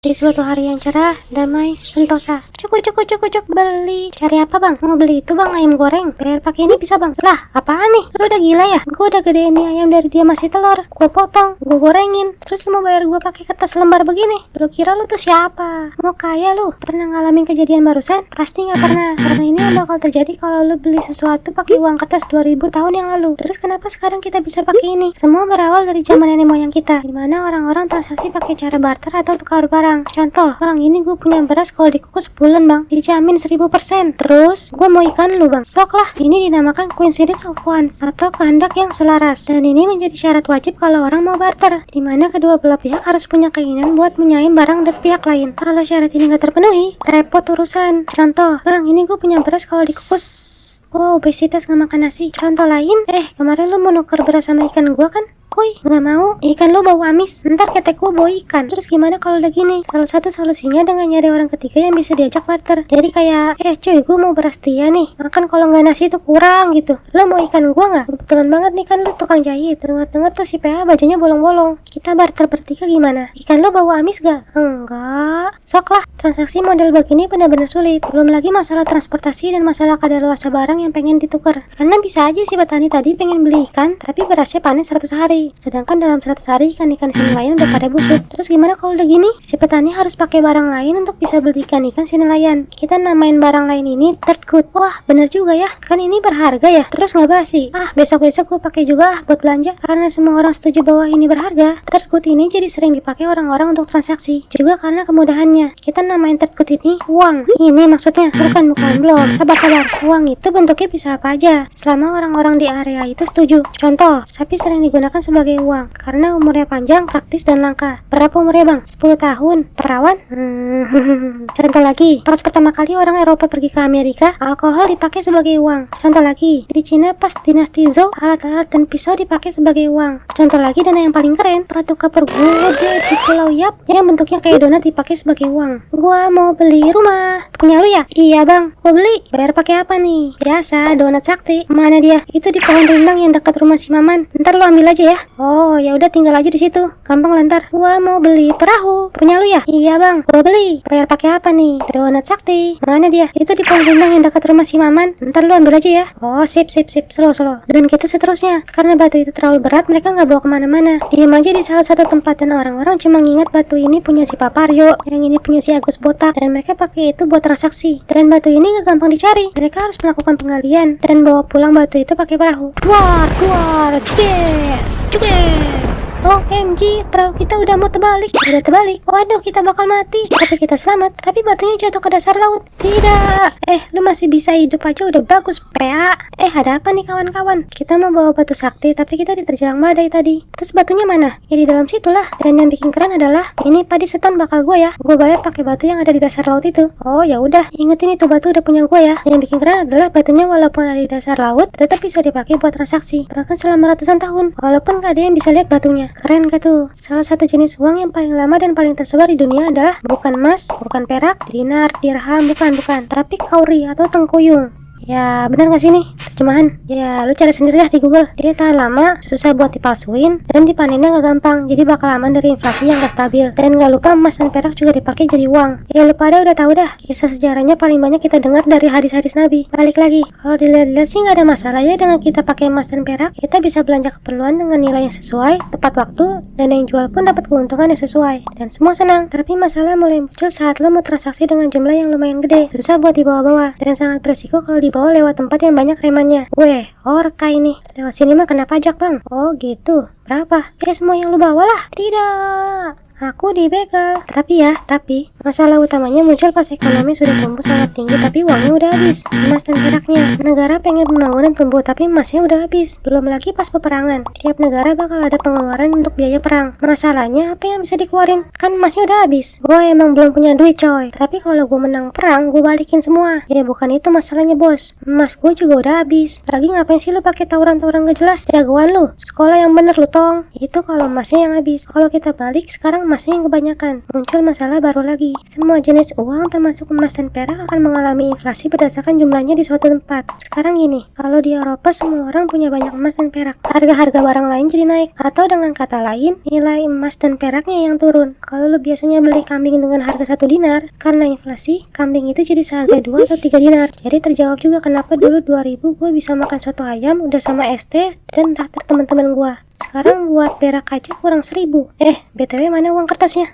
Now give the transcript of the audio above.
Di suatu hari yang cerah, damai, sentosa. Cuk, beli. Cari apa bang? Mau beli itu bang, ayam goreng. Bayar pakai ini bisa bang. Lah, apaan nih? Lu udah gila ya? Gue udah gedein nih ayam dari dia masih telur. Gue potong, gue gorengin. Terus lu mau bayar gue pakai kertas lembar begini? Lu kira lu tuh siapa? Mau kaya lu? Pernah ngalamin kejadian barusan? Pasti nggak pernah. Karena ini yang bakal terjadi kalau lu beli sesuatu pakai uang kertas 2000 tahun yang lalu. Terus kenapa sekarang kita bisa pakai ini? Semua berawal dari zaman nenek moyang kita, dimana orang-orang transaksi pakai cara barter atau tukar barang. Contoh, bang, ini gue punya beras kalau dikukus sebulan bang, dijamin 1000%. Terus, gue mau ikan lu bang. Sok lah, ini dinamakan coincidence of wants atau kehendak yang selaras. Dan ini menjadi syarat wajib kalau orang mau barter, dimana kedua belah pihak harus punya keinginan buat menyaim barang dari pihak lain. Kalau syarat ini gak terpenuhi, repot urusan. Contoh, bang, ini gue punya beras kalau dikukus. Oh, obesitas gak makan nasi. Contoh lain, kemarin lu mau nuker beras sama ikan gua kan? Kuy, gak mau. Ikan lu bau amis. Ntar ketek gua bau ikan. Terus gimana kalau udah gini? Salah satu solusinya dengan nyari orang ketiga yang bisa diajak barter. Jadi kayak, cuy, gua mau beras dia nih. Makan kalau nggak nasi itu kurang gitu. Lo mau ikan gua nggak? Kebetulan banget nih kan lu tukang jahit. Dengar-dengar tuh si PA bajunya bolong-bolong. Kita barter bertiga gimana? Ikan lo bau amis gak? Enggak. Sok lah. Transaksi model begini benar-benar sulit. Belum lagi masalah transportasi dan masalah kadaluarsa barang yang pengen ditukar. Karena bisa aja si petani tadi pengen beli ikan, tapi berasnya panen 100 hari. Sedangkan dalam 100 hari ikan-ikan sini lain udah pada busuk. Terus gimana kalau udah gini? Si petani harus pakai barang lain untuk bisa beli ikan-ikan sini lain. Kita namain barang lain ini third good. Wah, bener juga ya. Kan ini berharga ya. Terus nggak basi. Besok-besok gue pakai juga buat belanja. Karena semua orang setuju bahwa ini berharga. Third good ini jadi sering dipakai orang-orang untuk transaksi. Juga karena kemudahannya. Kita namain third good ini uang. Ini maksudnya. Bukan. Belum. Sabar. Uang itu bentuknya bisa apa aja. Selama orang-orang di area itu setuju. Contoh, sapi sering digunakan sebagai uang karena umurnya panjang, praktis, dan langka. Berapa umurnya bang? 10 tahun. Perawan? Contoh lagi, pas pertama kali orang Eropa pergi ke Amerika, alkohol dipakai sebagai uang. Contoh lagi, di Cina pas dinasti Zhou, alat-alat dan pisau dipakai sebagai uang. Contoh lagi, dan yang paling keren, batu kapur gede di Pulau Yap yang bentuknya kayak donat dipakai sebagai uang. Gua mau beli rumah. Punya lu ya? Iya bang, gua beli. Bayar pakai apa nih? Biasa, donat sakti. Mana dia? Itu di pohon rindang yang dekat rumah si Maman. Ntar lu ambil aja ya. Oh, ya udah tinggal aja di situ. Gampang lantar. Gua mau beli perahu. Punya lu ya? Iya bang, gua beli. Bayar pakai apa nih? Donat sakti. Mana dia? Itu di pohon rindang yang dekat rumah si Maman. Ntar lu ambil aja ya. Oh, sip. Slow. Dan gitu seterusnya. Karena batu itu terlalu berat, mereka nggak bawa kemana-mana. Diam aja di salah satu tempat dan orang-orang cuma ngingat batu ini punya si Paparyo, yang ini punya si Agus Botak, dan mereka pakai itu buat transaksi. Dan batu ini nggak gampang dicari. Mereka harus melakukan penggalian dan bawa pulang batu itu pakai perahu. Duar, cuket. OMG, perahu kita udah mau terbalik. Udah terbalik. Waduh, kita bakal mati. Tapi kita selamat. Tapi batunya jatuh ke dasar laut. Tidak. Lu masih bisa hidup aja udah bagus, PA. Ada apa nih kawan-kawan? Kita mau bawa batu sakti, tapi kita diterjang badai tadi. Terus batunya mana? Ya di dalam situ lah. Dan yang bikin keren adalah, ini padi seton bakal gue ya. Gue bayar pakai batu yang ada di dasar laut itu. Oh ya udah, ingetin itu batu udah punya gue ya. Yang bikin keren adalah batunya walaupun ada di dasar laut, tetap bisa dipakai buat transaksi. Bahkan selama ratusan tahun. Walaupun gak ada yang bisa lihat batunya. Keren gak tuh? Salah satu jenis uang yang paling lama dan paling tersebar di dunia adalah bukan emas, bukan perak, dinar, dirham, bukan, tapi kauri atau tengkuyung. Ya, benar gak sih nih terjemahan? Ya, lu cari sendiri lah di Google. Dia tahan lama, susah buat dipalsuin, dan dipanennya gak gampang. Jadi bakal aman dari inflasi yang gak stabil. Dan gak lupa emas dan perak juga dipakai jadi uang. Ya, lu pada udah tahu dah. Kisah sejarahnya paling banyak kita dengar dari hadis-hadis Nabi. Balik lagi, kalau dilihat-lihat sih gak ada masalah ya dengan kita pakai emas dan perak. Kita bisa belanja keperluan dengan nilai yang sesuai, tepat waktu, dan yang jual pun dapat keuntungan yang sesuai. Dan semua senang. Tapi masalah mulai muncul saat lo mau transaksi dengan jumlah yang lumayan gede. Susah buat dibawa-bawa, dan sangat beresiko kalau dibawa lewat tempat yang banyak remannya. Orka ini. Lewat sini mah kena pajak bang. Oh gitu. Berapa? Semua yang lu bawa lah. Tidak. Aku dibegal. Tapi masalah utamanya muncul pas ekonomi sudah tumbuh sangat tinggi tapi uangnya udah habis. Emas dan peraknya. Negara pengen pembangunan tumbuh tapi emasnya udah habis. Belum lagi pas peperangan. Tiap negara bakal ada pengeluaran untuk biaya perang. Masalahnya apa yang bisa dikeluarin? Kan emasnya udah habis. Gue emang belum punya duit coy. Tapi kalau gue menang perang, gue balikin semua. Ya bukan itu masalahnya bos. Emas gue juga udah habis. Lagi ngapain sih lu pakai tawuran-tawuran gak jelas? Jagoan lu. Sekolah yang bener lu tong. Itu kalau emasnya yang habis. Kalau kita balik sekarang emasnya yang kebanyakan. Muncul masalah baru lagi. Semua jenis uang termasuk emas dan perak akan mengalami inflasi berdasarkan jumlahnya di suatu tempat. Sekarang gini, kalau di Eropa semua orang punya banyak emas dan perak, harga-harga barang lain jadi naik. Atau dengan kata lain, nilai emas dan peraknya yang turun. Kalau lu biasanya beli kambing dengan harga 1 dinar, karena inflasi, kambing itu jadi seharga 2 atau 3 dinar. Jadi terjawab juga kenapa dulu 2000 gue bisa makan soto ayam udah sama ST dan traktir teman-teman gue. Sekarang buat perak aja kurang 1000. BTW mana uang kertasnya?